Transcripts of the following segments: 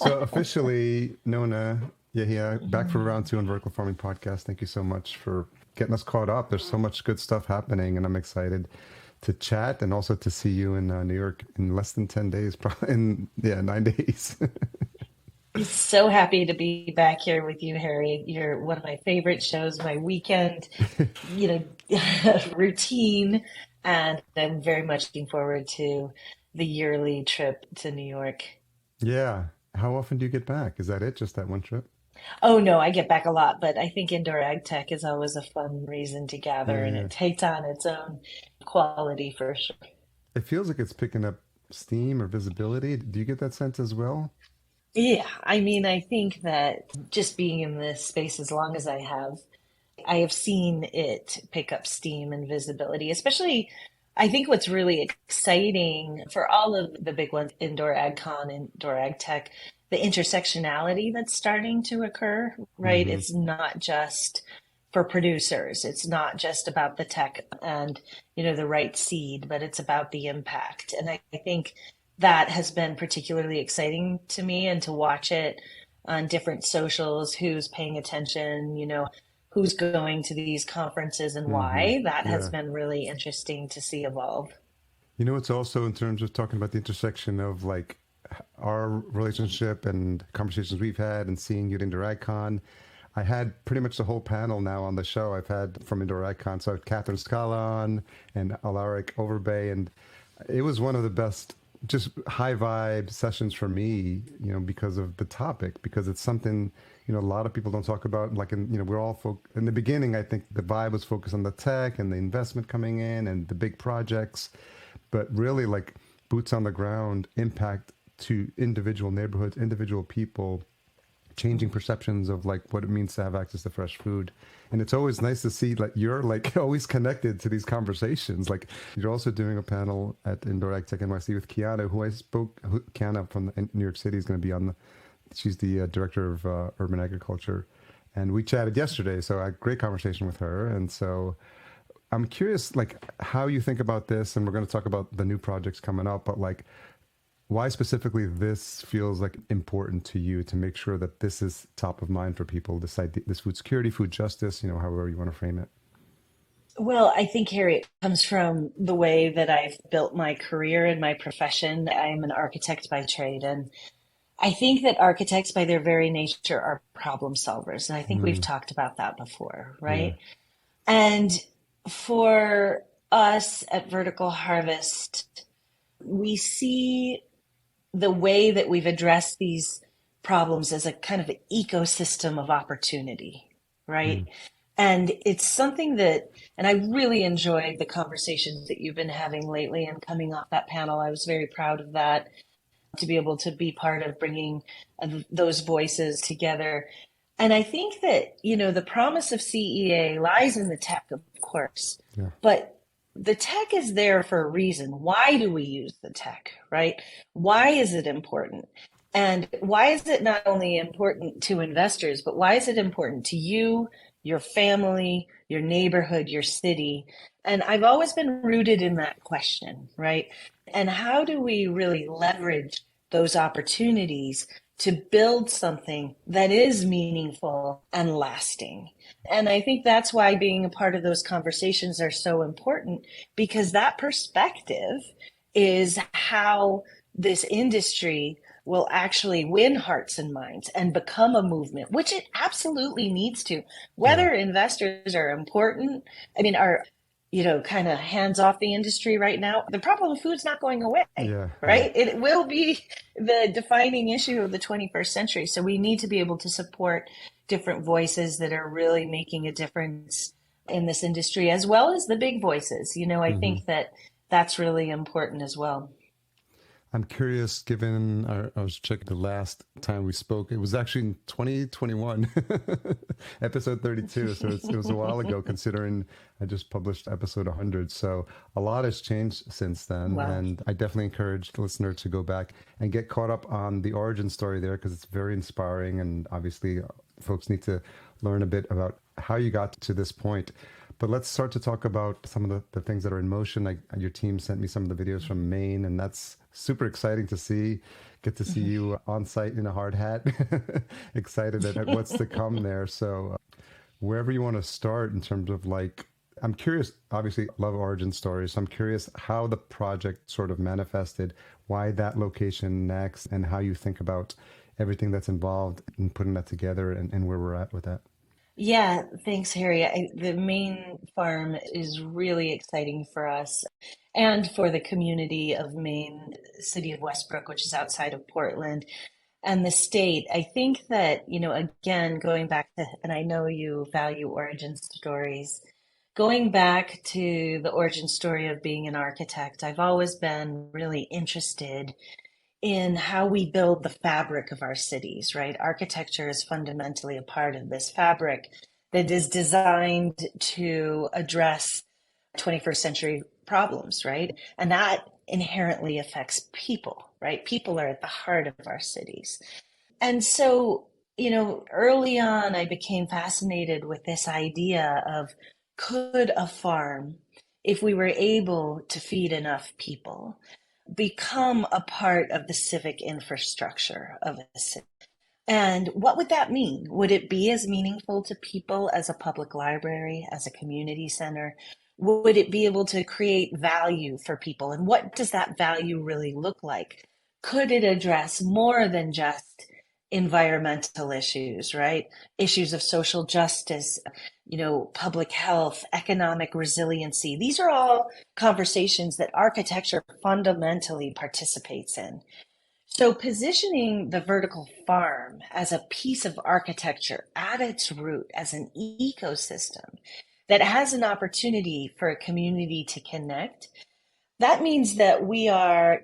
So officially, Nona Yehia, back for round two on Vertical Farming Podcast. Thank you so much for getting us caught up. There's so much good stuff happening, and I'm excited to chat and also to see you in New York in less than 10 days, probably in, 9 days. So happy to be back here with you, Harry. You're one of my favorite shows, my weekend, routine, and I'm very much looking forward to the yearly trip to New York. Yeah. How often do you get back? Is that it? Just that one trip? Oh no, I get back a lot, but I think indoor ag tech is always a fun reason to gather, and Yeah. it takes on its own quality for sure. It feels like it's picking up steam or visibility. Do you get that sense as well? Yeah, I mean, I think that just being in this space as long as I have seen it pick up steam and visibility, especially. I think what's really exciting for all of the big ones, indoor ag con, indoor ag tech, the intersectionality that's starting to occur, right? Hmm. It's not just for producers. It's not just about the tech and, the right seed, but it's about the impact. And I think that has been particularly exciting to me and to watch it on different socials, who's paying attention, who's going to these conferences and Hmm. why. That has Yeah. been really interesting to see evolve. It's also in terms of talking about the intersection of like our relationship and conversations we've had and seeing you at IndoorAgCon. I had pretty much the whole panel now on the show. I've had from IndoorAgCon, so I had Catherine Scala on and Alaric Overbay, and it was one of the best, just high vibe sessions for me, because of the topic, because it's something, a lot of people don't talk about. Like, we're all in the beginning, I think the vibe was focused on the tech and the investment coming in and the big projects, but really like boots on the ground impact to individual neighborhoods, individual people, changing perceptions of like what it means to have access to fresh food. And it's always nice to see like you're like always connected to these conversations. Like you're also doing a panel at Indoor Ag Tech NYC with Kiana, Kiana from New York City is going to be on she's the director of urban agriculture. And we chatted yesterday, so I had a great conversation with her. And so I'm curious, like, how you think about this, and we're going to talk about the new projects coming up, but like, why specifically this feels like important to you to make sure that this is top of mind for people, this idea, this food security, food justice, however you want to frame it. Well, I think, Harry, it comes from the way that I've built my career and my profession. I'm an architect by trade, and I think that architects, by their very nature, are problem solvers. And I think we've Mm, talked about that before, yeah. right? And for us at Vertical Harvest, we see the way that we've addressed these problems as a kind of an ecosystem of opportunity, Mm, right? And it's something that, and I really enjoyed the conversations that you've been having lately and coming off that panel. I was very proud of that, to be able to be part of bringing those voices together. And I think that, the promise of CEA lies in the tech, of course, yeah. but the tech is there for a reason. Why do we use the tech, right? Why is it important? And why is it not only important to investors, but why is it important to you, your family, your neighborhood, your city? And I've always been rooted in that question, right? And how do we really leverage those opportunities to build something that is meaningful and lasting? And I think that's why being a part of those conversations are so important, because that perspective is how this industry will actually win hearts and minds and become a movement, which it absolutely needs to. Yeah. Whether investors are important, I mean, are kind of hands off the industry right now, the problem of food's not going away, Yeah. Yeah. right? It will be the defining issue of the 21st century. So we need to be able to support different voices that are really making a difference in this industry, as well as the big voices. I Hmm. think that that's really important as well. I'm curious, given I was checking the last time we spoke, it was actually in 2021, episode 32. So it was a while ago, considering I just published episode 100. So a lot has changed since then. Wow. And I definitely encourage the listener to go back and get caught up on the origin story there because it's very inspiring. And obviously, folks need to learn a bit about how you got to this point. But let's start to talk about some of the things that are in motion. Like your team sent me some of the videos from Maine, and that's super exciting to see. Get to see you on site in a hard hat. Excited at what's to come there. So wherever you want to start in terms of like, I'm curious, obviously love origin stories. So I'm curious how the project sort of manifested, why that location next, and how you think about everything that's involved in putting that together and where we're at with that. Yeah, thanks, Harry. The main farm is really exciting for us and for the community of Maine, city of Westbrook, which is outside of Portland, and the state. I think that, again, going back to, and I know you value origin stories, going back to the origin story of being an architect, I've always been really interested in how we build the fabric of our cities, right? Architecture is fundamentally a part of this fabric that is designed to address 21st century problems, right? And that inherently affects people, right? People are at the heart of our cities. And so, early on, I became fascinated with this idea of could a farm, if we were able to feed enough people, become a part of the civic infrastructure of a city? And what would that mean? Would it be as meaningful to people as a public library, as a community center? Would it be able to create value for people? And what does that value really look like? Could it address more than just environmental issues, right? Issues of social justice, public health, economic resiliency. These are all conversations that architecture fundamentally participates in. So, positioning the vertical farm as a piece of architecture at its root, as an ecosystem that has an opportunity for a community to connect, that means that we are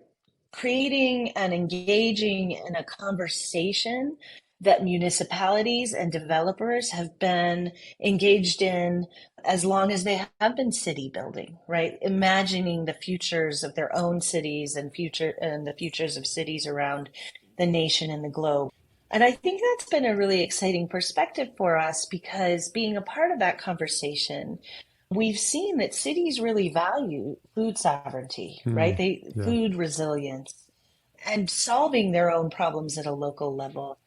creating and engaging in a conversation that municipalities and developers have been engaged in as long as they have been city building, right? Imagining the futures of their own cities and the futures of cities around the nation and the globe. And I think that's been a really exciting perspective for us because being a part of that conversation, we've seen that cities really value food sovereignty, right? Hmm. They Yeah. food resilience and solving their own problems at a local level.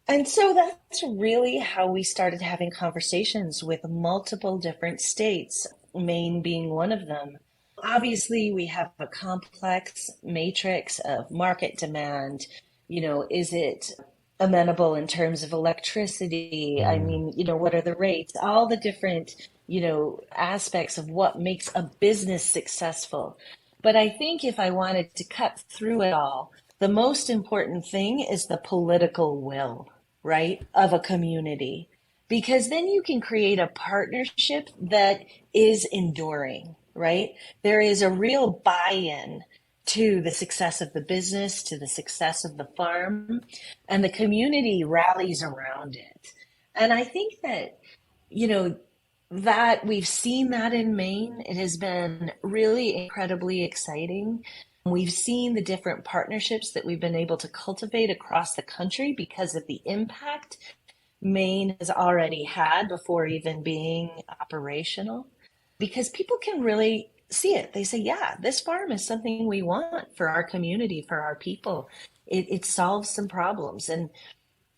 And so that's really how we started having conversations with multiple different states, Maine being one of them. Obviously, we have a complex matrix of market demand. Is it amenable in terms of electricity? I Mm. mean, what are the rates? All the different, aspects of what makes a business successful. But I think if I wanted to cut through it all, the most important thing is the political will, right, of a community. Because then you can create a partnership that is enduring, right? There is a real buy in to the success of the business, to the success of the farm, and the community rallies around it. And I think that, you know, that we've seen that in Maine. It has been really incredibly exciting. We've seen the different partnerships that we've been able to cultivate across the country because of the impact Maine has already had before even being operational. Because people can really see it. They say, yeah, this farm is something we want for our community, for our people. It solves some problems. And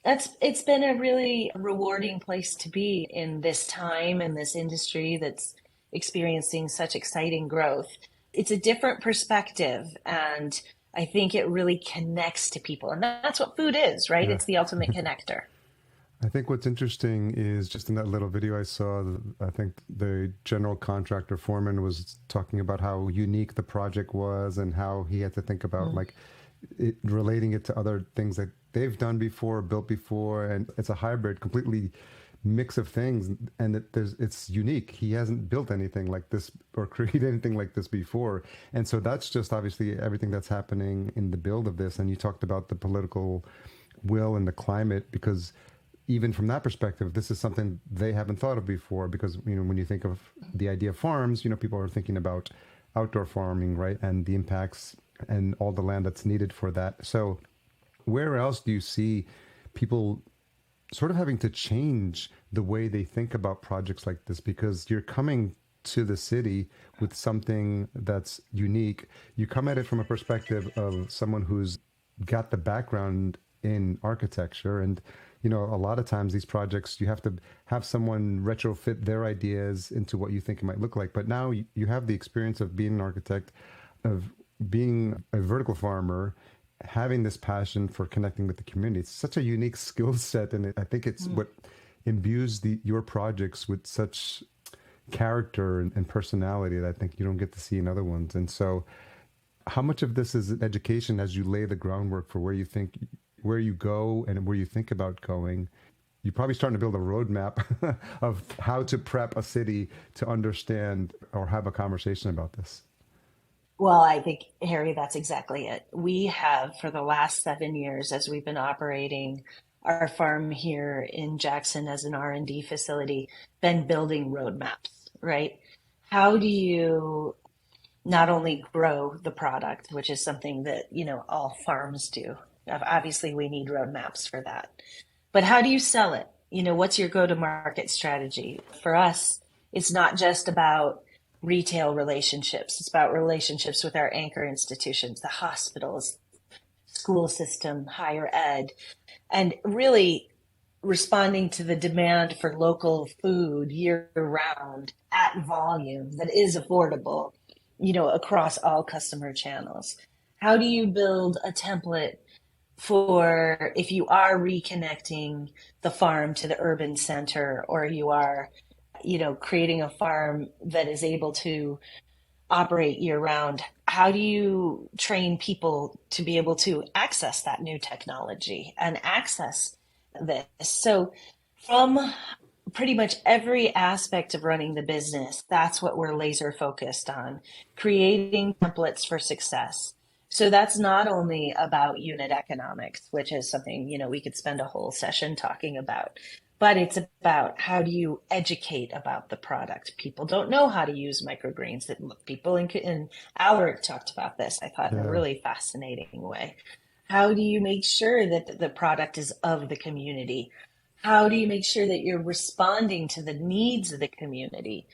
it's been a really rewarding place to be in this time in this industry that's experiencing such exciting growth. It's a different perspective, and I think it really connects to people. And that's what food is, right? Yeah. It's the ultimate connector. I think what's interesting is just in that little video I saw, I think the general contractor foreman was talking about how unique the project was and how he had to think about Mm. like relating it to other things that they've done before, built before, and it's a hybrid, completely mix of things, and it's unique. He hasn't built anything like this or created anything like this before, and so that's just obviously everything that's happening in the build of this. And you talked about the political will and the climate because even from that perspective, this is something they haven't thought of before. Because when you think of the idea of farms, people are thinking about outdoor farming, right, and the impacts and all the land that's needed for that. So, where else do you see people sort of having to change the way they think about projects like this because you're coming to the city with something that's unique. You come at it from a perspective of someone who's got the background in architecture and a lot of times these projects you have to have someone retrofit their ideas into what you think it might look like, but now you have the experience of being an architect, of being a vertical farmer, having this passion for connecting with the community. It's such a unique skill set, and I think it's what imbues your projects with such character and personality that I think you don't get to see in other ones. And so, how much of this is education as you lay the groundwork for where you go and where you think about going? You're probably starting to build a roadmap of how to prep a city to understand or have a conversation about this. Well, I think, Harry, that's exactly it. We have, for the last 7 years, as we've been operating our farm here in Jackson as an R&D facility, been building roadmaps, right? How do you not only grow the product, which is something that, all farms do. Obviously, we need roadmaps for that. But how do you sell it? What's your go-to-market strategy? For us, it's not just about retail relationships. It's about relationships with our anchor institutions, the hospitals, school system, higher ed, and really responding to the demand for local food year round at volume that is affordable, across all customer channels. How do you build a template for if you are reconnecting the farm to the urban center, or you are, creating a farm that is able to operate year round? How do you train people to be able to access that new technology and access this? So from pretty much every aspect of running the business, that's what we're laser focused on, creating templates for success. So that's not only about unit economics, which is something, we could spend a whole session talking about, but it's about how do you educate about the product. People don't know how to use microgreens. That people in Albert talked about this, I thought, in a Yeah. really fascinating way. How do you make sure that the product is of the community? How do you make sure that you're responding to the needs of the community?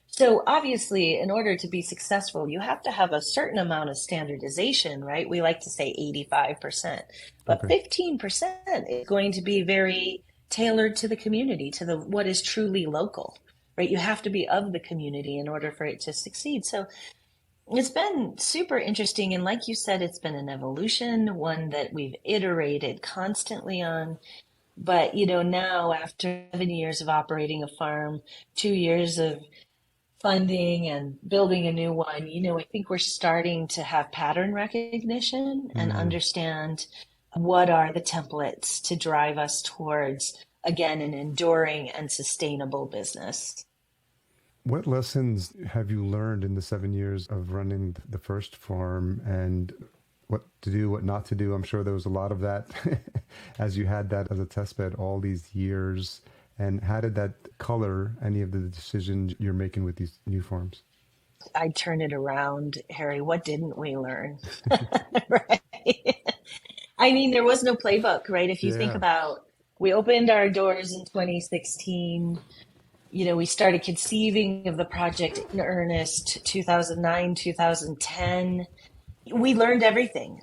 So obviously, in order to be successful, you have to have a certain amount of standardization, right? We like to say 85%, but Okay. 15% is going to be very tailored to the community, to the what is truly local, right? You have to be of the community in order for it to succeed. So it's been super interesting. And like you said, it's been an evolution, one that we've iterated constantly on. But, now after 7 years of operating a farm, 2 years of funding and building a new one, I think we're starting to have pattern recognition and Mm. understand what are the templates to drive us towards, again, an enduring and sustainable business. What lessons have you learned in the 7 years of running the first farm and what to do, what not to do? I'm sure there was a lot of that as you had that as a test bed all these years. And how did that color any of the decisions you're making with these new farms? I turn it around, Harry. What didn't we learn? Right. I mean, there was no playbook, right? If you think Yeah. about, we opened our doors in 2016. We started conceiving of the project in earnest 2009, 2010. We learned everything.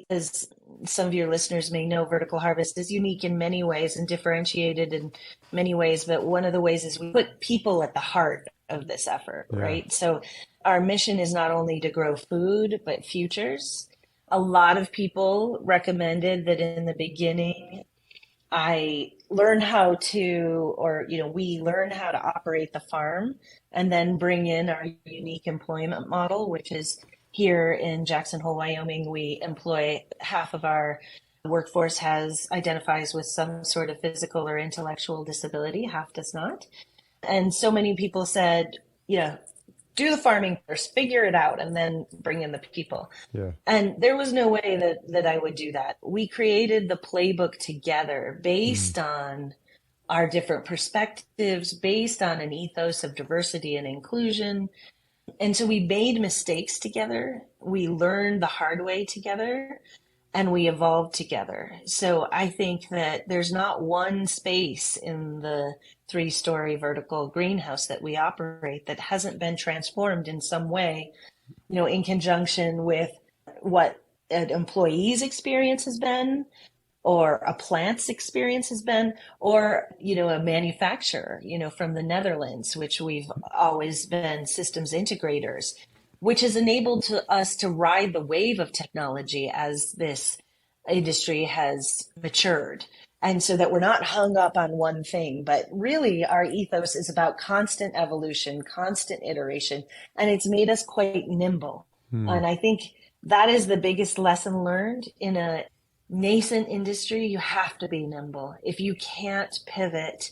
As some of your listeners may know, Vertical Harvest is unique in many ways and differentiated in many ways. But one of the ways is we put people at the heart of this effort, Yeah. right? So our mission is not only to grow food, but futures. A lot of people recommended that in the beginning, I learn how to, or, we learn how to operate the farm and then bring in our unique employment model, which is here in Jackson Hole, Wyoming. We employ half of our workforce identifies with some sort of physical or intellectual disability, half does not. And so many people said, do the farming first, figure it out, and then bring in the people. Yeah. And there was no way that I would do that. We created the playbook together Mm. based on our different perspectives, based on an ethos of diversity and inclusion. And so we made mistakes together. We learned the hard way together. and we evolve together. So I think that there's not one space in the 3-story vertical greenhouse that we operate that hasn't been transformed in some way, in conjunction with what an employee's experience has been, or a plant's experience has been, or, a manufacturer, from the Netherlands, which we've always been systems integrators, which has enabled us to ride the wave of technology as this industry has matured. And so that we're not hung up on one thing, but really our ethos is about constant evolution, constant iteration, and it's made us quite nimble. Hmm. And I think that is the biggest lesson learned in a nascent industry. You have to be nimble. If you can't pivot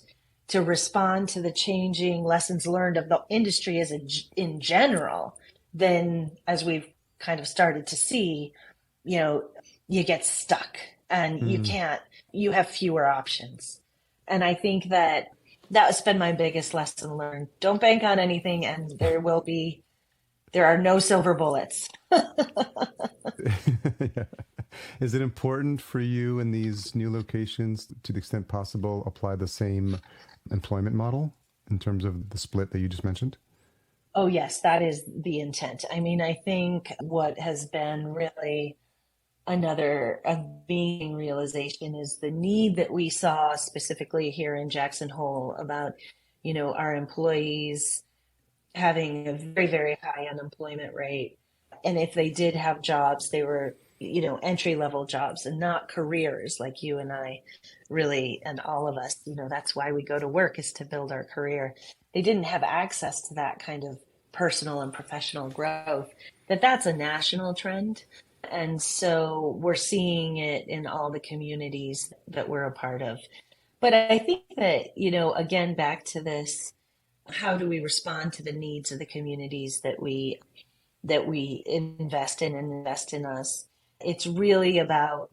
to respond to the changing lessons learned of the industry in general, then as we've kind of started to see, you get stuck and Hmm. you have fewer options. And I think that has been my biggest lesson learned. Don't bank on anything, and there are no silver bullets. Yeah. Is it important for you in these new locations, to the extent possible, apply the same employment model in terms of the split that you just mentioned? Oh, yes, that is the intent. I mean, I think what has been really another amazing realization is the need that we saw specifically here in Jackson Hole about, our employees having a very, very high unemployment rate. And if they did have jobs, they were, entry level jobs and not careers like you and I really, and all of us, that's why we go to work, is to build our career. They didn't have access to that kind of personal and professional growth, that's a national trend. And so we're seeing it in all the communities that we're a part of. But I think that, again, back to this, how do we respond to the needs of the communities that we invest in and invest in us? It's really about,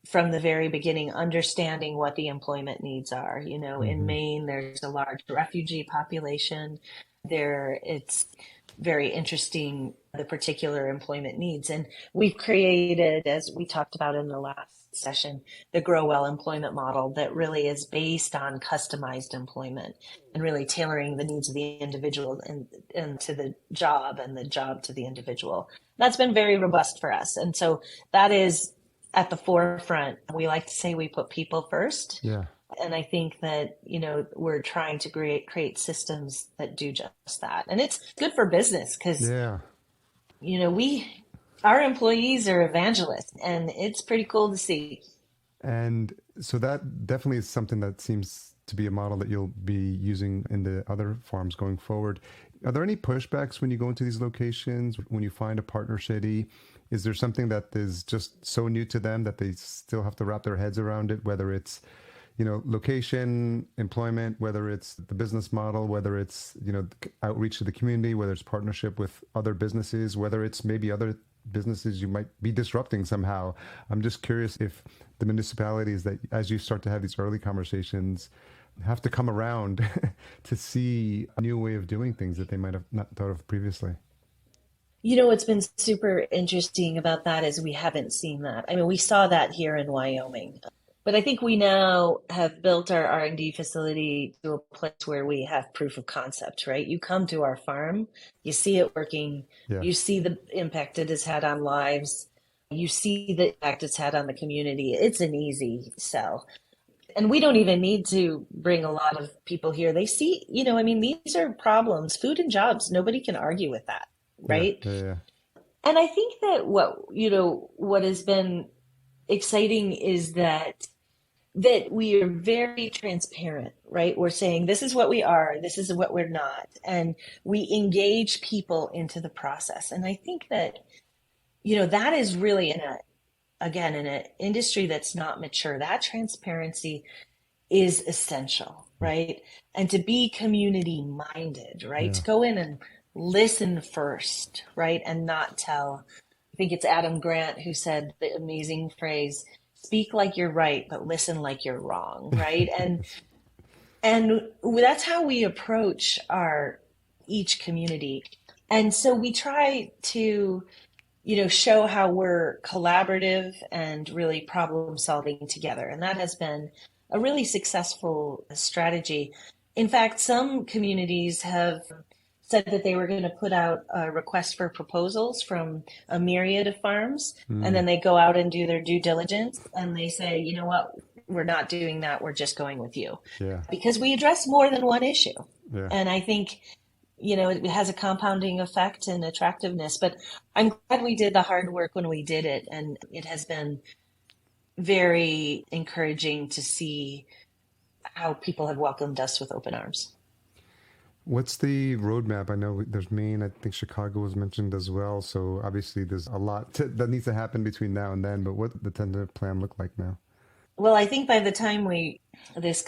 from the very beginning, understanding what the employment needs are. In Hmm. Maine, there's a large refugee population. It's very interesting, the particular employment needs. And we've created, as we talked about in the last session, the Grow Well employment model that really is based on customized employment and really tailoring the needs of the individual and to the job, and the job to the individual. That's been very robust for us. And so that is at the forefront. We like to say we put people first. Yeah. And I think that, we're trying to create systems that do just that. And it's good for business because, Yeah. our employees are evangelists, and it's pretty cool to see. And so that definitely is something that seems to be a model that you'll be using in the other farms going forward. Are there any pushbacks when you go into these locations, when you find a partner city? Is there something that is just so new to them that they still have to wrap their heads around it, whether it's, location, employment, whether it's the business model, whether it's, outreach to the community, whether it's partnership with other businesses, whether it's maybe other businesses you might be disrupting somehow? I'm just curious if the municipalities that, as you start to have these early conversations, have to come around to see a new way of doing things that they might have not thought of previously. What's been super interesting about that is we haven't seen that. I mean, we saw that here in Wyoming, but I think we now have built our R&D facility to a place where we have proof of concept, right? You come to our farm, you see it working, Yeah. you see the impact it has had on lives, you see the impact it's had on the community. It's an easy sell. And we don't even need to bring a lot of people here. They see, I mean, these are problems, food and jobs. Nobody can argue with that, Yeah. right? Yeah. Yeah. And I think that what has been exciting is that we are very transparent, right? We're saying this is what we are, this is what we're not, and we engage people into the process. And I think that that is really, in an industry that's not mature, that transparency is essential, right? And to be community minded, right? Yeah. To go in and listen first, right? And not tell. I think it's Adam Grant who said the amazing phrase, speak like you're right, but listen like you're wrong, right? And that's how we approach our each community. And so we try to show how we're collaborative and really problem solving together. And that has been a really successful strategy. In fact, some communities have said that they were going to put out a request for proposals from a myriad of farms, and Mm, then they go out and do their due diligence and they say, you know what, we're not doing that, we're just going with you. yeah, Because we address more than one issue. yeah. And I think it has a compounding effect and attractiveness. But I'm glad we did the hard work when we did it. And it has been very encouraging to see how people have welcomed us with open arms. What's the roadmap? I know there's Maine. I think Chicago was mentioned as well. So obviously there's a lot that needs to happen between now and then. But what the tentative plan look like now? Well, I think by the time this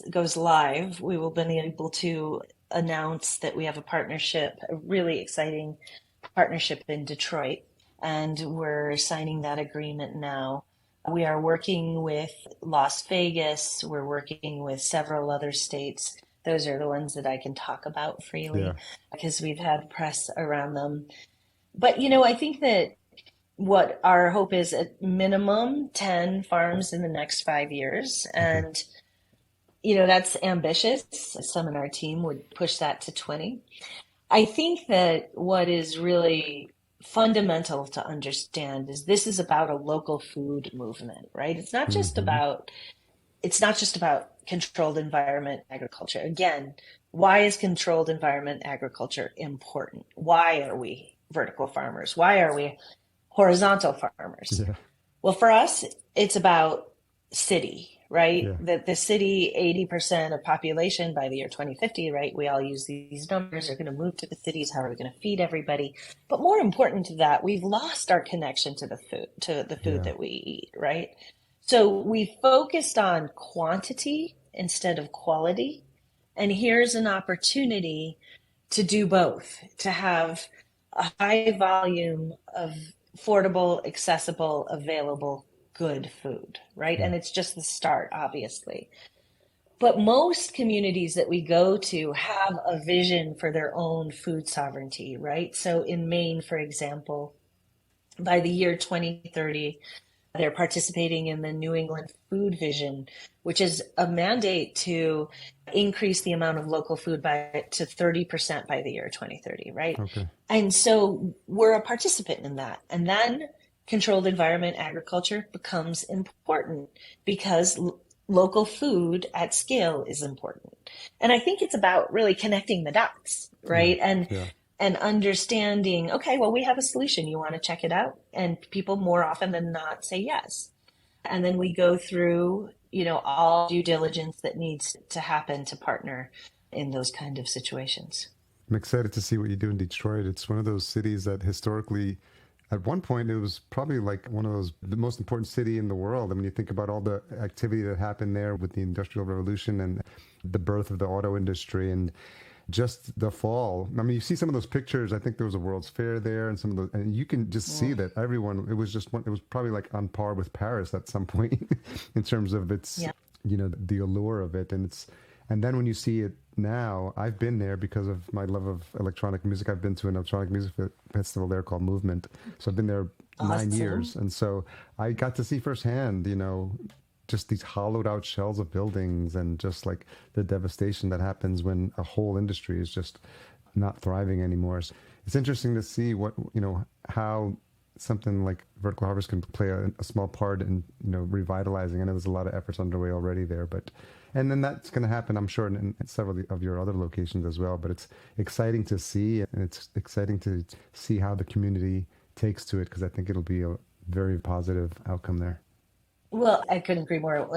goes live, we will be able to announce that we have a partnership, a really exciting partnership in Detroit, and we're signing that agreement now. We are working with Las Vegas. We're working with several other states. Those are the ones that I can talk about Yeah. freely because we've had press around them. But, I think that what our hope is at minimum 10 farms in the next 5 years. Okay. And, that's ambitious. Some in our team would push that to 20. I think that what is really fundamental to understand is this is about a local food movement, right? Hmm. It's not just about controlled environment agriculture. Again, why is controlled environment agriculture important? Why are we vertical farmers? Why are we horizontal farmers? Yeah. Well, for us, it's about city, right? Yeah. That the city, 80% of population by the year 2050, right? We all use these numbers are going to move to the cities. How are we going to feed everybody? But more important to that, we've lost our connection to the food Yeah. that we eat, right? So we focused on quantity instead of quality. And here's an opportunity to do both, to have a high volume of affordable, accessible, available, good food, right? Yeah. And it's just the start, obviously. But most communities that we go to have a vision for their own food sovereignty, right? So in Maine, for example, by the year 2030, they're participating in the New England Food Vision, which is a mandate to increase the amount of local food by to 30% by the year 2030, right? Okay. And so we're a participant in that. And then controlled environment agriculture becomes important because local food at scale is important. And I think it's about really connecting the dots, Yeah. right? And Yeah. and understanding, okay, well, we have a solution. You want to check it out? And people more often than not say yes. And then we go through, all due diligence that needs to happen to partner in those kind of situations. I'm excited to see what you do in Detroit. It's one of those cities that historically, at one point, it was probably like one of those, the most important city in the world. I mean, you think about all the activity that happened there with the Industrial Revolution and the birth of the auto industry and just the fall. I mean, you see some of those pictures. I think there was a World's Fair there, and some of the, and you can just see Mm. that everyone. It was just one. It was probably like on par with Paris at some point in terms of its, Yeah. the allure of it, and it's, and then when you see it now, I've been there because of my love of electronic music. I've been to an electronic music festival there called Movement, so I've been there 9 years, Awesome. and so I got to see firsthand, just these hollowed out shells of buildings and just like the devastation that happens when a whole industry is just not thriving anymore. So it's interesting to see how something like vertical harvest can play a small part in, revitalizing. I know there's a lot of efforts underway already there, but, and then that's going to happen, I'm sure, in several of your other locations as well. But it's exciting to see, and it's exciting to see how the community takes to it, because I think it'll be a very positive outcome there. Well, I couldn't agree more,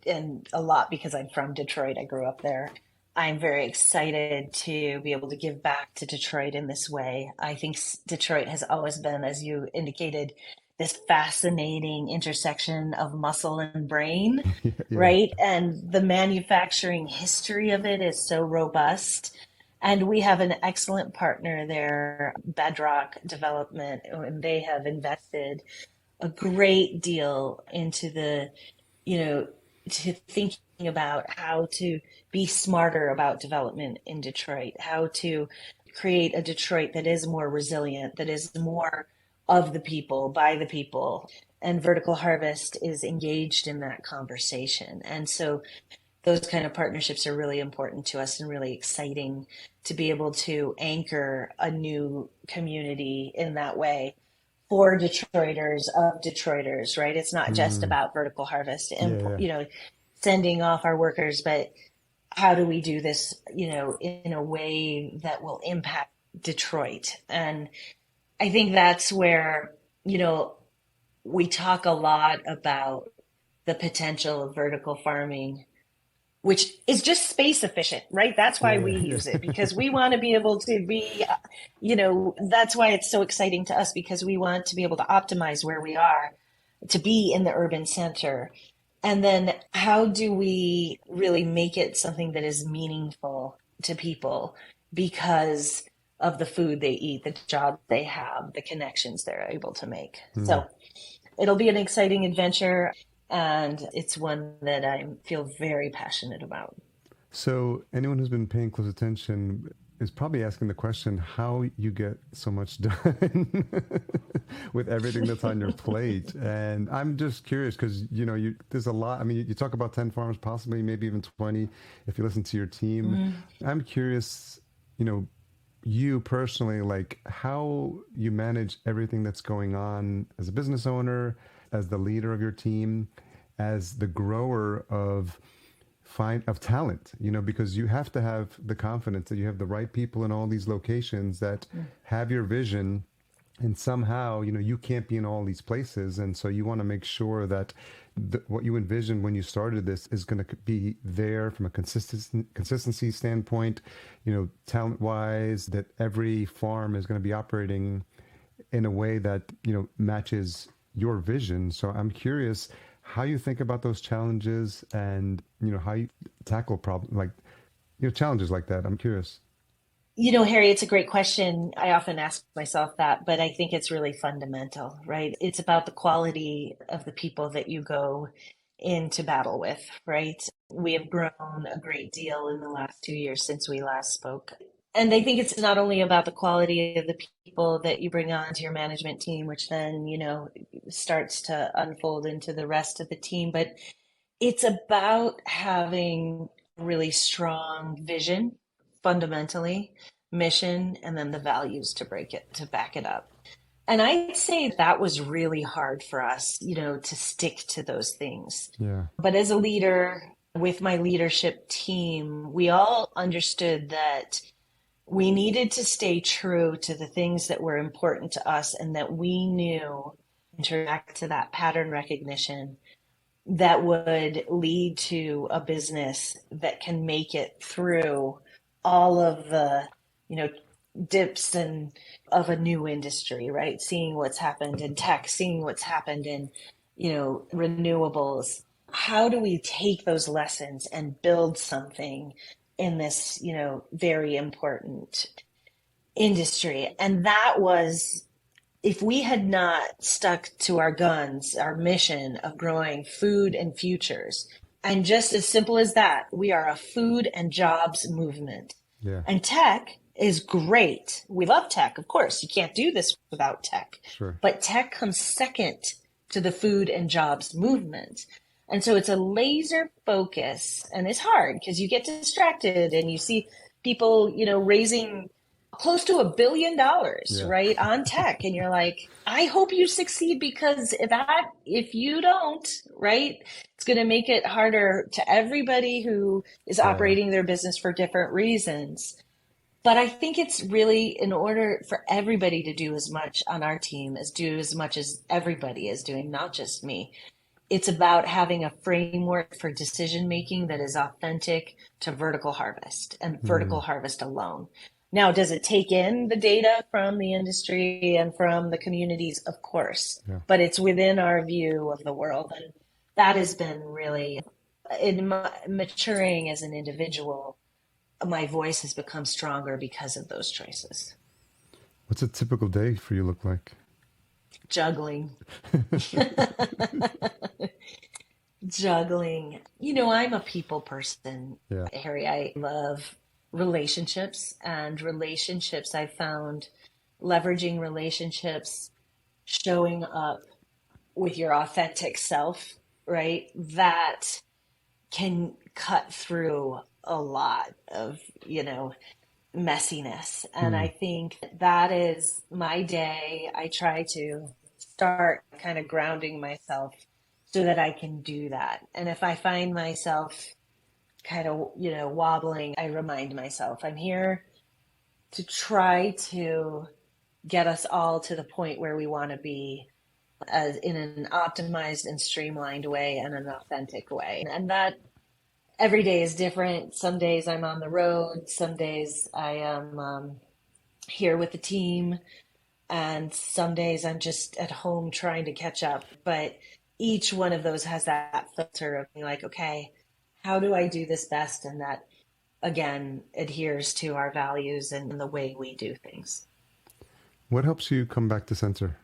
and a lot because I'm from Detroit. I grew up there. I'm very excited to be able to give back to Detroit in this way. I think Detroit has always been, as you indicated, this fascinating intersection of muscle and brain, Yeah. right? And the manufacturing history of it is so robust. And we have an excellent partner there, Bedrock Development, and they have invested a great deal into you know, to thinking about how to be smarter about development in Detroit, how to create a Detroit that is more resilient, that is more of the people, by the people. And Vertical Harvest is engaged in that conversation. And so those kind of partnerships are really important to us and really exciting to be able to anchor a new community in that way for Detroiters of Detroiters, right? It's not just Mm, about Vertical Harvest yeah, and, yeah. sending off our workers, but how do we do this, in a way that will impact Detroit? And I think that's where, you know, we talk a lot about the potential of vertical farming, which is just space efficient, right? That's why we Yeah, use it, yeah. because we want to be able to be, that's why it's so exciting to us, because we want to be able to optimize where we are to be in the urban center. And then how do we really make it something that is meaningful to people because of the food they eat, the job they have, the connections they're able to make? Mm. So it'll be an exciting adventure, and it's one that I feel very passionate about. So anyone who's been paying close attention is probably asking the question how you get so much done with everything that's on your plate. And I'm just curious because there's a lot. I mean, you talk about 10 farms, possibly maybe even 20 if you listen to your team. Mm. I'm curious, you know, you personally, like how you manage everything that's going on as a business owner, as the leader of your team, as the grower of talent, because you have to have the confidence that you have the right people in all these locations that have your vision, and somehow you can't be in all these places, and so you want to make sure that what you envisioned when you started this is going to be there from a consistency standpoint, talent wise, that every farm is going to be operating in a way that matches your vision. So I'm curious how you think about those challenges, and how you tackle problem like challenges like that. I'm curious. Harry, it's a great question. I often ask myself that, but I think it's really fundamental, right? It's about the quality of the people that you go into battle with, right? We have grown a great deal in the last 2 years since we last spoke. And I think it's not only about the quality of the people that you bring on to your management team, which then, starts to unfold into the rest of the team, but it's about having really strong vision, fundamentally, mission, and then the values to back it up. And I'd say that was really hard for us, to stick to those things. Yeah. But as a leader with my leadership team, we all understood that we needed to stay true to the things that were important to us and that we knew, back to that pattern recognition, that would lead to a business that can make it through all of the, you know, dips and of a new industry, right? Seeing what's happened in tech, seeing what's happened in, renewables. How do we take those lessons and build something in this, very important industry? And that was, if we had not stuck to our guns, our mission of growing food and futures, and just as simple as that, we are a food and jobs movement. Yeah. And tech is great. We love tech, of course. You can't do this without tech. Sure. But tech comes second to the food and jobs movement. And so it's a laser focus, and it's hard because you get distracted and you see people, raising close to $1 billion, Yeah. right, on tech. And you're like, I hope you succeed, because if you don't, right, it's going to make it harder to everybody who is Yeah. operating their business for different reasons. But I think it's really, in order for everybody to do as much on our team do as much as everybody is doing, not just me. It's about having a framework for decision making that is authentic to vertical harvest and vertical Mm. harvest alone. Now, does it take in the data from the industry and from the communities? Of course, Yeah. but it's within our view of the world. And that has been really, in maturing as an individual, my voice has become stronger because of those choices. What's a typical day for you look like? Juggling. Juggling. I'm a people person, Yeah. Harry. I love relationships, and relationships I found, leveraging relationships showing up with your authentic self, right? That can cut through a lot of, messiness. And Hmm. I think that is my day. I try to start kind of grounding myself so that I can do that. And if I find myself kind of, wobbling, I remind myself I'm here to try to get us all to the point where we want to be as in an optimized and streamlined way and an authentic way. And that every day is different. Some days I'm on the road, some days I am here with the team, and some days I'm just at home trying to catch up. But each one of those has that filter of being like, okay, how do I do this best? And that again adheres to our values and the way we do things. What helps you come back to center?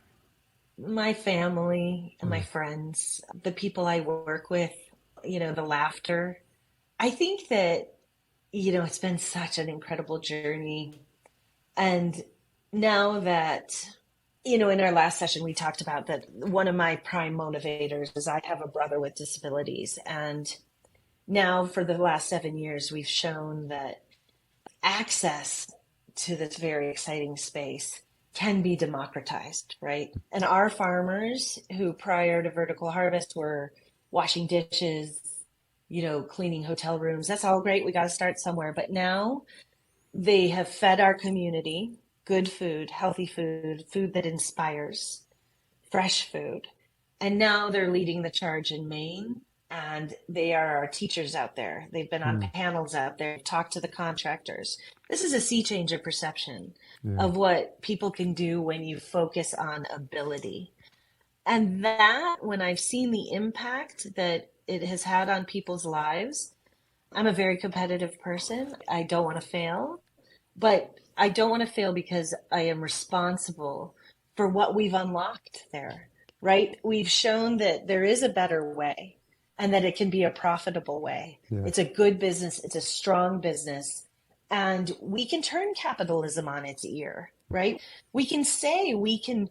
My family and my Yeah. friends, the people I work with, the laughter. I think that, it's been such an incredible journey. And now that, in our last session, we talked about that one of my prime motivators is I have a brother with disabilities. And now for the last 7 years, we've shown that access to this very exciting space can be democratized, right? And our farmers who prior to vertical harvest were washing dishes, cleaning hotel rooms, that's all great. We got to start somewhere. But now they have fed our community good food, healthy food, food that inspires, fresh food. And now they're leading the charge in Maine. And they are our teachers out there. They've been on Hmm. panels out there, talked to the contractors. This is a sea change of perception Yeah. of what people can do when you focus on ability. And that, when I've seen the impact that it has had on people's lives, I'm a very competitive person. I don't want to fail. But I don't want to fail because I am responsible for what we've unlocked there, right? We've shown that there is a better way and that it can be a profitable way. Yeah. It's a good business, it's a strong business, and we can turn capitalism on its ear, right? We can say we can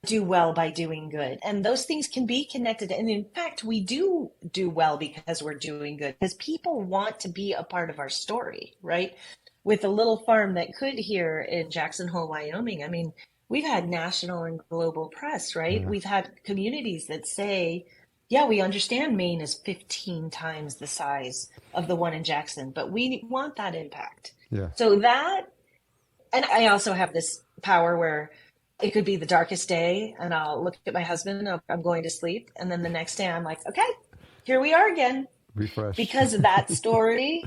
do well by doing good, and those things can be connected. And in fact, we do well because we're doing good, because people want to be a part of our story, right? With a little farm that could here in Jackson Hole, Wyoming. I mean, we've had national and global press, right? Yeah. We've had communities that say, yeah, we understand Maine is 15 times the size of the one in Jackson, but we want that impact. Yeah. So that, and I also have this power where it could be the darkest day and I'll look at my husband, I'm going to sleep. And then the next day I'm like, okay, here we are again. Refresh. Because of that story,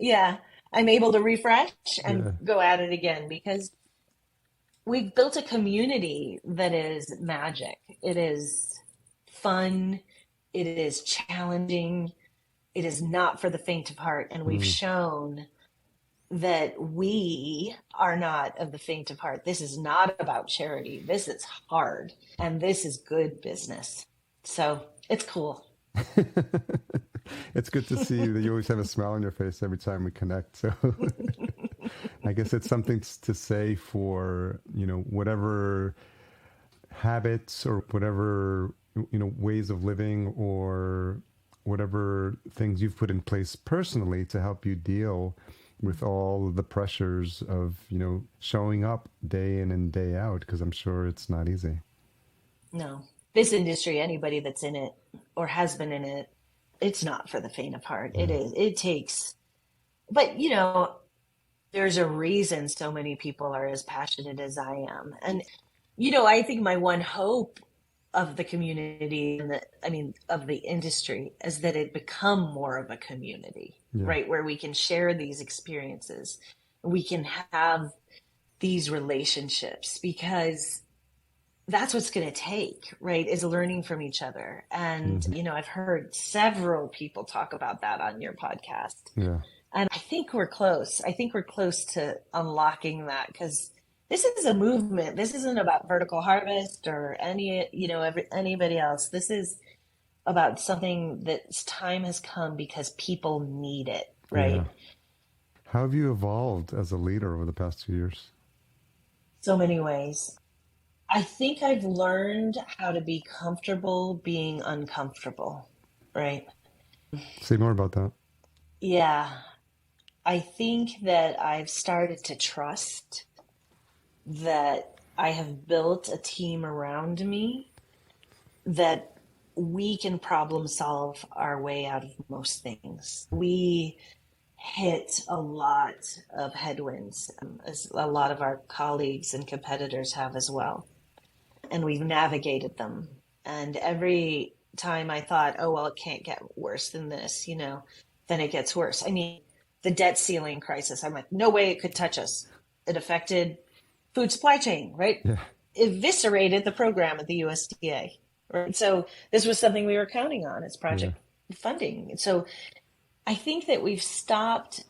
yeah, I'm able to refresh and Yeah. go at it again because we've built a community that is magic. It is fun. It is challenging. It is not for the faint of heart. And we've Hmm. shown that we are not of the faint of heart. This is not about charity. This is hard. And this is good business. So it's cool. It's good to see that you always have a smile on your face every time we connect. So I guess it's something to say for, whatever habits or whatever, ways of living or whatever things you've put in place personally to help you deal with all the pressures of, showing up day in and day out, because I'm sure it's not easy. No, this industry, anybody that's in it or has been in it, it's not for the faint of heart. It Yeah. is. It takes, but there's a reason so many people are as passionate as I am. And, I think my one hope of the community and of the industry is that it become more of a community, Yeah. right? Where we can share these experiences, we can have these relationships because that's what's going to take, right? Is learning from each other. And, Hmm. I've heard several people talk about that on your podcast. Yeah. And I think we're close. I think we're close to unlocking that because this is a movement. This isn't about vertical harvest or anybody else. This is about something that's time has come because people need it, Yeah. right? How have you evolved as a leader over the past 2 years? So many ways. I think I've learned how to be comfortable being uncomfortable, right? Say more about that. Yeah, I think that I've started to trust that I have built a team around me that we can problem solve our way out of most things. We hit a lot of headwinds, as a lot of our colleagues and competitors have as well. And we've navigated them. And every time I thought, oh, well, it can't get worse than this, then it gets worse. I mean, the debt ceiling crisis, I'm like, no way it could touch us. It affected food supply chain, right? Yeah. Eviscerated the program at the USDA. Right? So this was something we were counting on as Yeah. project funding. So I think that we've stopped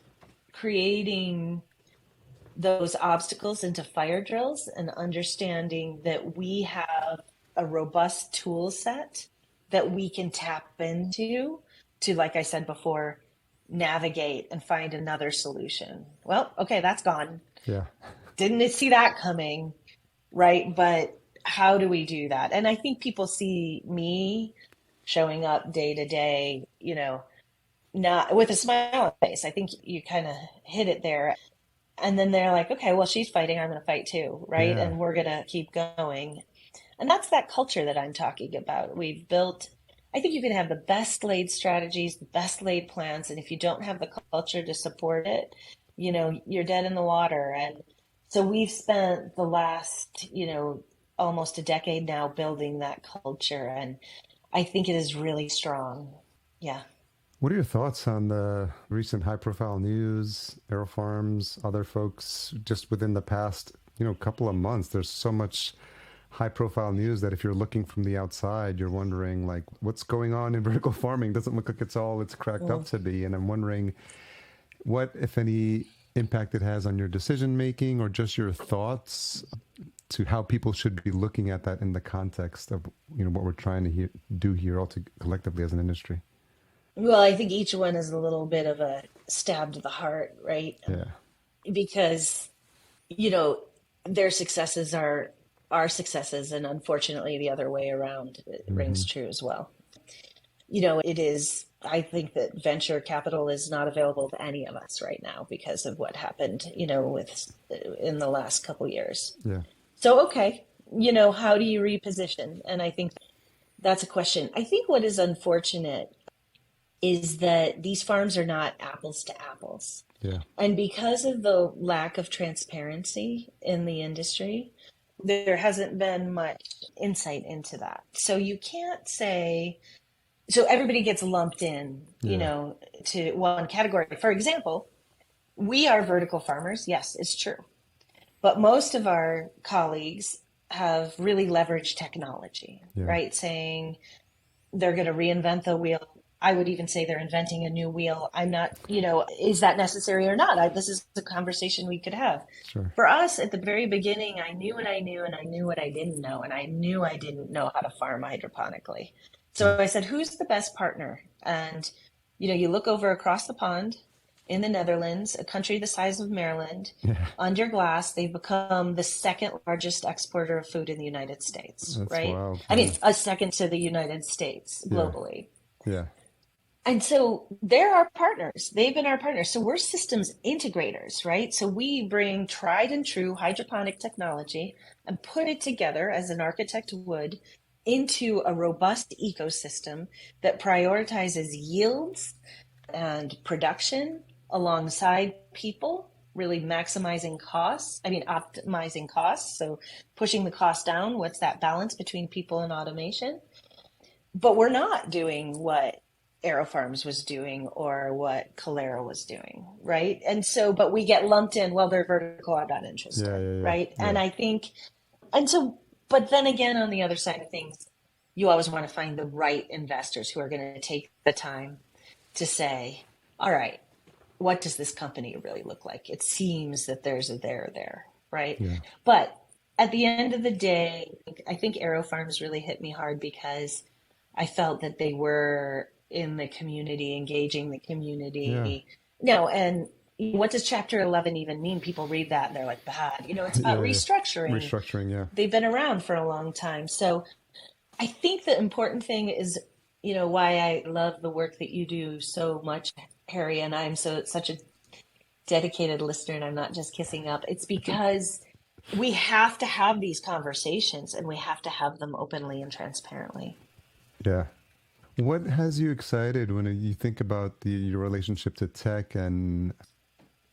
creating those obstacles into fire drills and understanding that we have a robust tool set that we can tap into to, like I said before, navigate and find another solution. Well, okay, that's gone. Yeah. Didn't see that coming, right? But how do we do that? And I think people see me showing up day to day, not with a smile on my face. I think you kind of hit it there. And then they're like, okay, well, she's fighting. I'm going to fight too, right? Yeah. And we're going to keep going. And that's that culture that I'm talking about. We've built, I think you can have the best laid strategies, the best laid plans. And if you don't have the culture to support it, you're dead in the water. And so we've spent the last, almost a decade now building that culture. And I think it is really strong. Yeah. What are your thoughts on the recent high-profile news, Aerofarms, other folks, just within the past, couple of months? There's so much high-profile news that if you're looking from the outside, you're wondering like, what's going on in vertical farming? Doesn't look like it's all it's cracked up Mm. to be. And I'm wondering what, if any, impact it has on your decision making or just your thoughts to how people should be looking at that in the context of what we're trying to do here all collectively as an industry. Well, I think each one is a little bit of a stab to the heart, right? Yeah. Because, you know, their successes are our successes, and unfortunately, the other way around it Hmm. rings true as well. It is, I think that venture capital is not available to any of us right now because of what happened, with in the last couple years. Yeah. So, okay, how do you reposition? And I think that's a question. I think what is unfortunate is that these farms are not apples to apples. Yeah. And because of the lack of transparency in the industry, there hasn't been much insight into that. So you can't say, so everybody gets lumped in, Yeah. to one category. For example, we are vertical farmers. Yes, it's true. But most of our colleagues have really leveraged technology, Yeah. right? Saying they're going to reinvent the wheel. I would even say they're inventing a new wheel. I'm not, is that necessary or not? This is a conversation we could have. Sure. For us, at the very beginning, I knew what I knew and I knew what I didn't know. And I knew I didn't know how to farm hydroponically. Yeah. So I said, who's the best partner? And, you look over across the pond in the Netherlands, a country the size of Maryland, Yeah. under glass, they've become the second largest exporter of food in the United States, That's right? wild. I Yeah. mean, a second to the United States Yeah. globally. Yeah. And so they're our partners. They've been our partners. So we're systems integrators, right? So we bring tried and true hydroponic technology and put it together as an architect would into a robust ecosystem that prioritizes yields and production alongside people, really maximizing costs. I mean, optimizing costs. So pushing the cost down. What's that balance between people and automation? But we're not doing what Aerofarms was doing or what Calera was doing, right? And so, but we get lumped in, well, they're vertical, I'm not Yeah. interested, Yeah. Yeah. right? Yeah. And I think, and so, but then again, on the other side of things, you always want to find the right investors who are going to take the time to say, all right, what does this company really look like? It seems that there's a there, right? Yeah. But at the end of the day, I think Aerofarms really hit me hard because I felt that they were in the community, engaging the Yeah. community. No, and what does Chapter 11 even mean? People read that and they're like, bad. It's about Yeah, yeah. restructuring. Restructuring, yeah. They've been around for a long time. So I think the important thing is, why I love the work that you do so much, Harry, and I'm such a dedicated listener and I'm not just kissing up. It's because we have to have these conversations and we have to have them openly and transparently. Yeah. What has you excited when you think about your relationship to tech and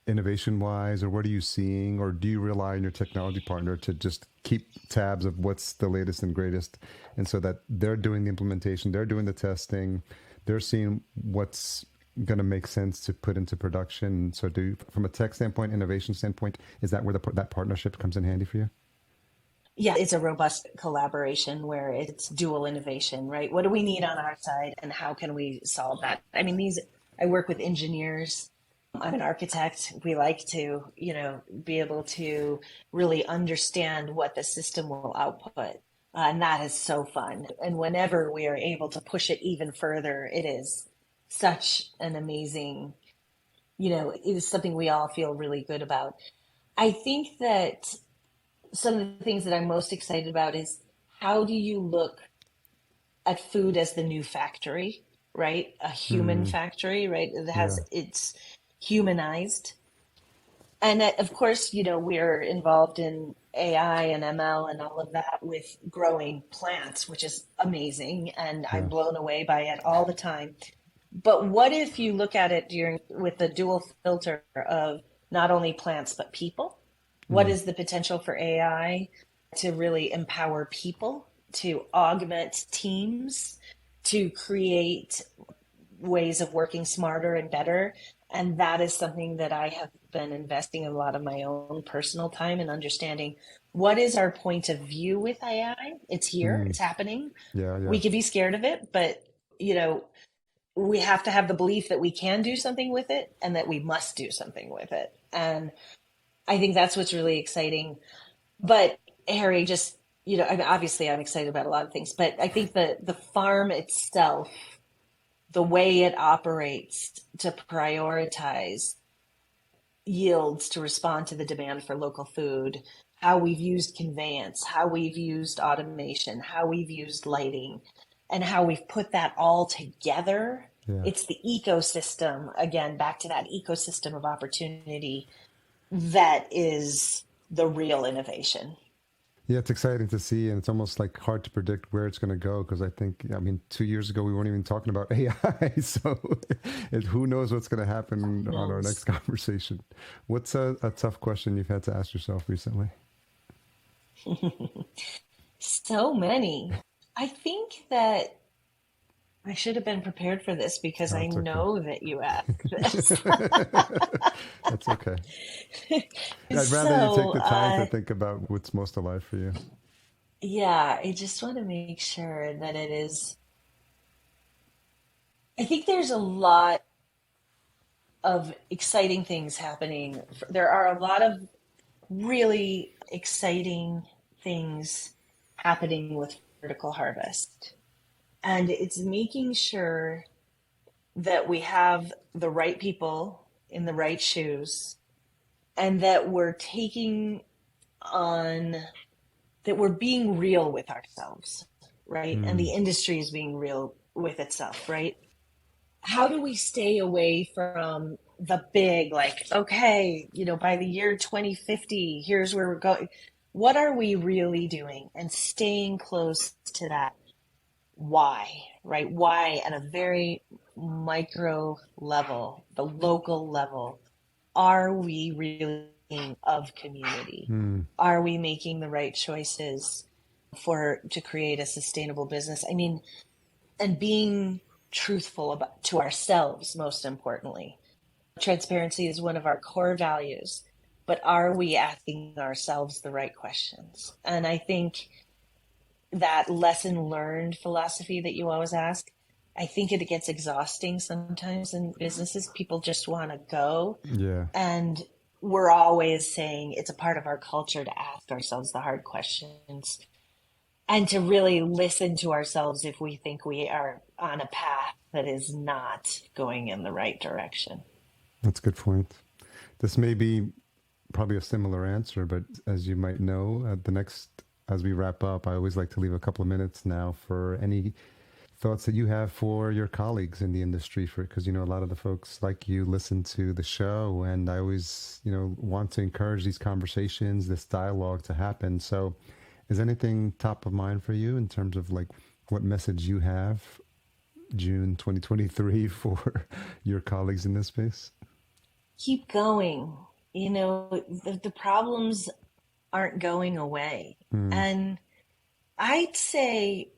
innovation wise, or what are you seeing, or do you rely on your technology partner to just keep tabs of what's the latest and greatest, and so that they're doing the implementation, they're doing the testing, they're seeing what's going to make sense to put into production? So from a tech standpoint, innovation standpoint, is that where that partnership comes in handy for you? Yeah, it's a robust collaboration where it's dual innovation, right? What do we need on our side and how can we solve that? I mean, I work with engineers. I'm an architect. We like to, be able to really understand what the system will output. And that is so fun. And whenever we are able to push it even further, it is such an amazing, it is something we all feel really good about. I think that some of the things that I'm most excited about is how do you look at food as the new factory, right? A human Mm, factory, right? yeah, It's humanized. And of course, we're involved in AI and ML and all of that with growing plants, which is amazing. And I'm yeah. blown away by it all the time. But what if you look at it with the dual filter of not only plants, but people? What Mm, is the potential for AI to really empower people, to augment teams, to create ways of working smarter and better? And that is something that I have been investing a lot of my own personal time in understanding what is our point of view with AI. It's here, mm, it's happening. yeah, yeah. We could be scared of it, but we have to have the belief that we can do something with it and that we must do something with it. And I think that's what's really exciting. But Harry, just, I mean, obviously I'm excited about a lot of things, but I think the farm itself, the way it operates to prioritize yields to respond to the demand for local food, how we've used conveyance, how we've used automation, how we've used lighting, and how we've put that all together. Yeah. It's the ecosystem, again, back to that ecosystem of opportunity that is the real innovation. Yeah, it's exciting to see, and it's almost like hard to predict where it's going to go because I mean, 2 years ago we weren't even talking about AI, so who knows what's going to happen Who on our next knows? conversation? What's a tough question you've had to ask yourself recently? So many. I think that I should have been prepared for this because No, I it's okay. know that you asked this. That's okay. I'd rather you take So, the time to think about what's most alive for you. yeah, I just want to make sure that it is. I think there's a lot of exciting things happening. There are a lot of really exciting things happening with vertical harvest. And it's making sure that we have the right people in the right shoes and that we're taking on, that we're being real with ourselves, right? And Hmm. the industry is being real with itself, right? How do we stay away from the big, like, okay, by the year 2050, here's where we're going. What are we really doing? And staying close to that why, right? Why at a very micro level, the local level, are we really thinking of community? Hmm. Are we making the right choices to create a sustainable business? I mean, and being truthful to ourselves, most importantly. Transparency is one of our core values, but are we asking ourselves the right questions? And I think that lesson learned philosophy that you always ask, I think it gets exhausting sometimes in businesses. People just want to go. Yeah. And we're always saying it's a part of our culture to ask ourselves the hard questions and to really listen to ourselves if we think we are on a path that is not going in the right direction. That's a good point. This may be probably a similar answer, but as you might know, as we wrap up, I always like to leave a couple of minutes now for any thoughts that you have for your colleagues in the industry, for because a lot of the folks like you listen to the show, and I always want to encourage these conversations, this dialogue to happen. So is anything top of mind for you in terms of like what message you have June 2023 for your colleagues in this space? Keep going. The problems aren't going away. Mm, And I'd say,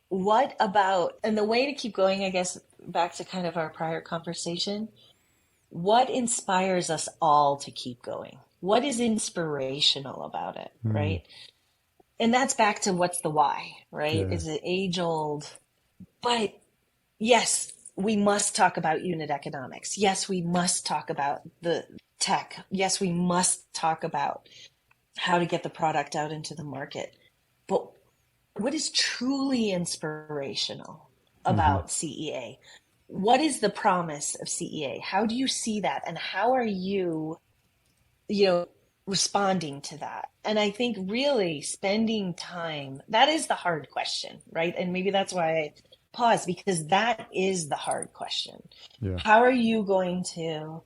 what about, and the way to keep going, I guess, back to kind of our prior conversation, what inspires us all to keep going? What is inspirational about it, mm, right? And that's back to what's the why, right? yeah. Is it age old? But yes, we must talk about unit economics. Yes, we must talk about the tech. Yes, we must talk about how to get the product out into the market. But what is truly inspirational Hmm. about CEA? What is the promise of CEA? How do you see that? And how are you, you know, responding to that? And I think really spending time, that is the hard question, right? And maybe that's why I pause, because that is the hard question. Yeah. How are you going to,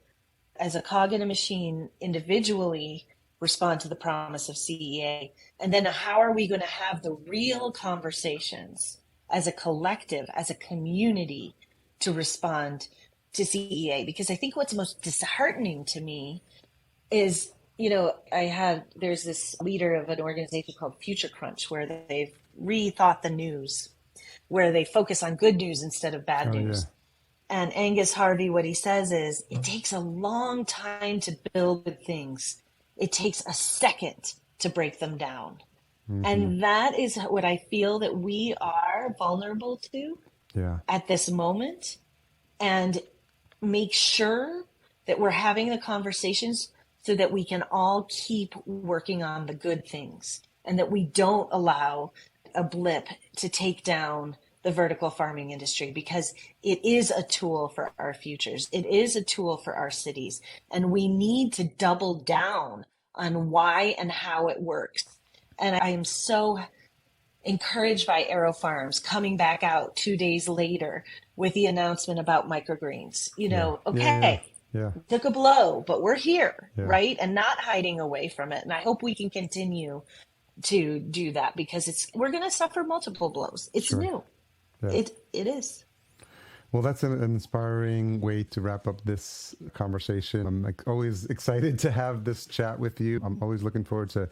as a cog in a machine, individually respond to the promise of CEA? And then how are we going to have the real conversations as a collective, as a community, to respond to CEA? Because I think what's most disheartening to me is, there's this leader of an organization called Future Crunch, where they've rethought the news, where they focus on good news instead of bad Oh yeah. news. And Angus Harvey, what he says is, it takes a long time to build good things. It takes a second to break them down. Hmm. And that is what I feel that we are vulnerable to Yeah. at this moment. And make sure that we're having the conversations so that we can all keep working on the good things, and that we don't allow a blip to take down the vertical farming industry, because it is a tool for our futures. It is a tool for our cities. And we need to double down on why and how it works. And I am so encouraged by Aero Farms coming back out 2 days later with the announcement about microgreens. Yeah. Yeah. Yeah. Okay, Yeah. took a blow, but we're here, Yeah. right? And not hiding away from it. And I hope we can continue to do that, because we're going to suffer multiple blows. It's Sure. new. Yeah. It is. Well, that's an inspiring way to wrap up this conversation. I'm like always excited to have this chat with you. I'm always looking forward to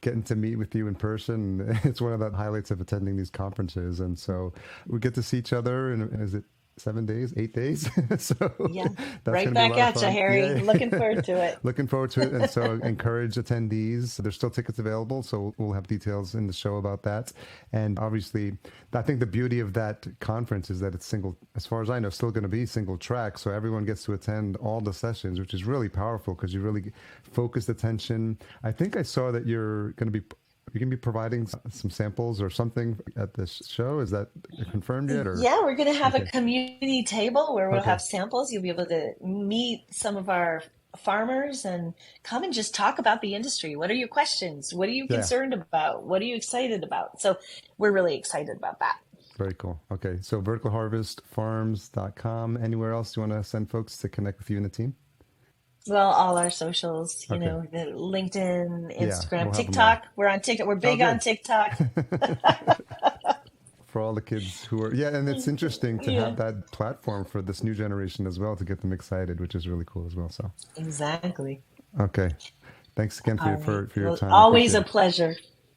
getting to meet with you in person. It's one of the highlights of attending these conferences. And so we get to see each other in, is it 7 days, 8 days? So Yeah. that's Right going to be a back lot of at you, fun. Harry. Yeah. Looking forward to it. Looking forward to it. And so encourage attendees. There's still tickets available. So we'll have details in the show about that. And obviously, I think the beauty of that conference is that it's single, as far as I know, still going to be single track. So everyone gets to attend all the sessions, which is really powerful because you really focused attention. I think I saw that you're going to be providing some samples or something at this show. Is that confirmed yet? Or Yeah, we're going to have a okay, community table where we'll okay, have samples. You'll be able to meet some of our farmers and come and just talk about the industry. What are your questions? What are you yeah, concerned about? What are you excited about? So we're really excited about that. very cool. Okay, so verticalharvestfarms.com. Anywhere else you want to send folks to connect with you and the team? Well, all our socials, Okay, the LinkedIn, yeah, Instagram, we'll have them all. TikTok. We're on TikTok. We're Oh, big on good. TikTok. For all the kids who are, yeah, and it's interesting to Yeah, have that platform for this new generation as well to get them excited, which is really cool as well. So, exactly. okay, thanks again All right. for your Well, time. I always appreciate a it. pleasure.